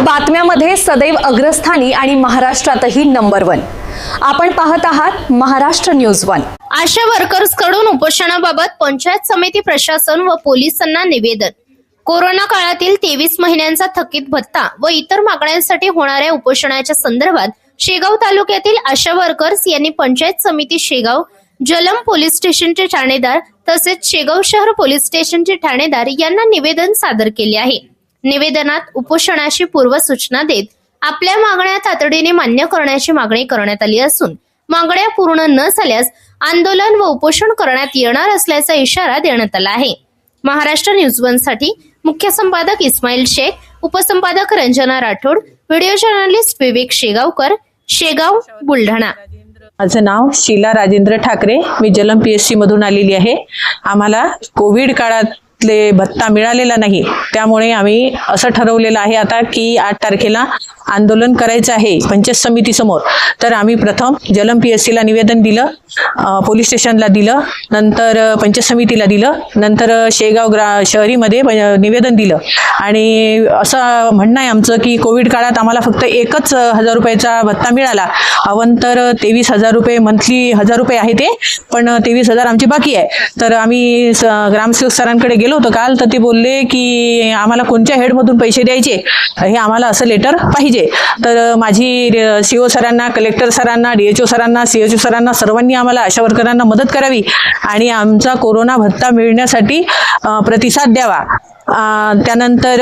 बातम्यामध्ये सदैव अग्रस्थानी आणि महाराष्ट्रातही नंबर 1। आपण पाहत आहात महाराष्ट्र न्यूज 1। आशा वर्कर्स कडून उपोषणाबाबत पंचायत समिती प्रशासन व पोलिसांना निवेदन। कोरोना काळातील 23 महिन्यांचा थकीत भत्ता व इतर मागण्यांसाठी होणाऱ्या उपोषणाच्या संदर्भात शेगाव तालुक्यातील आशा वर्कर्स यांनी पंचायत समिती शेगाव, जलम पोलीस स्टेशनचे ठाणेदार तसेच शेगाव शहर पोलीस स्टेशनचे ठाणेदार यांना निवेदन सादर केले आहे। निवेदनात उपोषणाची पूर्वसूचना देत आपल्या मागण्या तातडीने मान्य करण्याची मागणी करण्यात आली असून मागण्या पूर्ण न झाल्यास आंदोलन व उपोषण करण्यात येणार असल्याचा इशारा देण्यात आला आहे। महाराष्ट्र न्यूज 1 साठी मुख्य संपादक इस्माईल शेख, उपसंपादक रंजना राठोड, व्हिडिओ जर्नलिस्ट विवेक शेगावकर, शेगाव, बुलढाणा। माझं नाव शीला राजेंद्र ठाकरे, मी जलम PSC मधून आलेली आहे। आम्हाला कोविड काळातले भत्ता मिळालेला नाही, त्यामुळे आम्ही असं ठरवलेलं आहे आता की 8 तारखेला आंदोलन करायचं आहे पंचायत समिती समोर। तर आम्ही प्रथम जलम PSC ला निवेदन दिलं, पोलीस स्टेशनला दिलं, नंतर पंचायत समितीला दिलं, नंतर शेगाव शहरीमध्ये निवेदन दिलं। आणि असं म्हणणं आहे आमचं की कोविड काळात आम्हाला फक्त 1,000 रुपयाचा भत्ता मिळाला, अवंतर 23,000 रुपये मंथली 1,000 रुपये आहे ते, पण 23,000 आमची बाकी आहे। तर आम्ही ग्रामसेवक सरांकडे गेलो होतो काल, तर ते बोलले की आम्हाला कोणत्या हेडमधून पैसे द्यायचे हे आम्हाला असं लेटर पाहिजे। तर माझी CO सरांना, कलेक्टर सरांना, DHO सरांना, CHO सरांना सर्वांनी आम्हाला आशा वर्करांना मदत करावी आणि आमचा कोरोना भत्ता मिळण्यासाठी प्रतिसाद द्यावा। त्यानंतर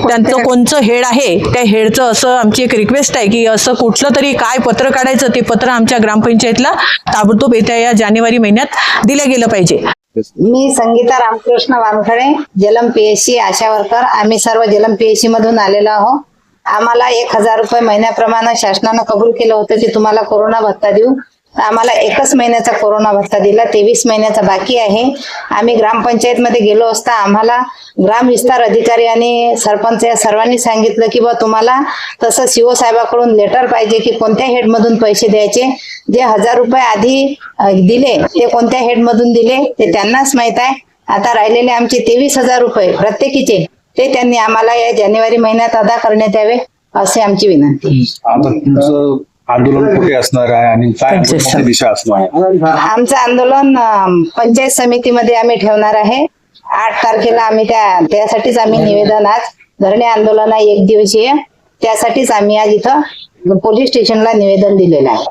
त्यांचं कोणचं हेड आहे त्या हेडचं असं आमची एक रिक्वेस्ट आहे की असं कुठलं तरी काय पत्र काढायचं, ते पत्र आमच्या ग्रामपंचायतला ताबडतोब येत्या या जानेवारी महिन्यात दिलं गेलं पाहिजे। मी संगीता रामकृष्ण वानखडे, जलम PSC आशा वर्कर। आम्ही सर्व जलम PSC मधून आलेलो आहोत। आम्हाला 1,000 रुपये महिन्याप्रमाणे शासनानं कबूल केलं होतं की तुम्हाला कोरोना भत्ता देऊ। आम्हाला 1 महिन्याचा कोरोना भत्ता दिला, 23 महिन्याचा बाकी आहे। आम्ही ग्रामपंचायत मध्ये गेलो असता आम्हाला ग्राम विस्तार अधिकारी आणि सरपंच या सर्वांनी सांगितलं की बा तुम्हाला तसं CO साहेबाकडून लेटर पाहिजे की कोणत्या हेड मधून पैसे द्यायचे। जे 1,000 रुपये आधी दिले ते कोणत्या हेड मधून दिले ते त्यांनाच माहित आहे। आता राहिलेले आमचे 23,000 रुपये प्रत्येकीचे ते त्यांनी आम्हाला या जानेवारी महिन्यात अदा करण्यात यावे असे आमची विनंती। आंदोलन कुठे असणार आहे आणि काय दिशा असणार आहे? आमचं आंदोलन पंचायत समितीमध्ये आम्ही ठेवणार आहे। 8 तारखेला आम्ही त्यासाठीच आम्ही निवेदन, आज धरणे आंदोलन आहे 1 दिवसीय, त्यासाठीच आम्ही आज इथं पोलीस स्टेशनला निवेदन दिलेलं आहे।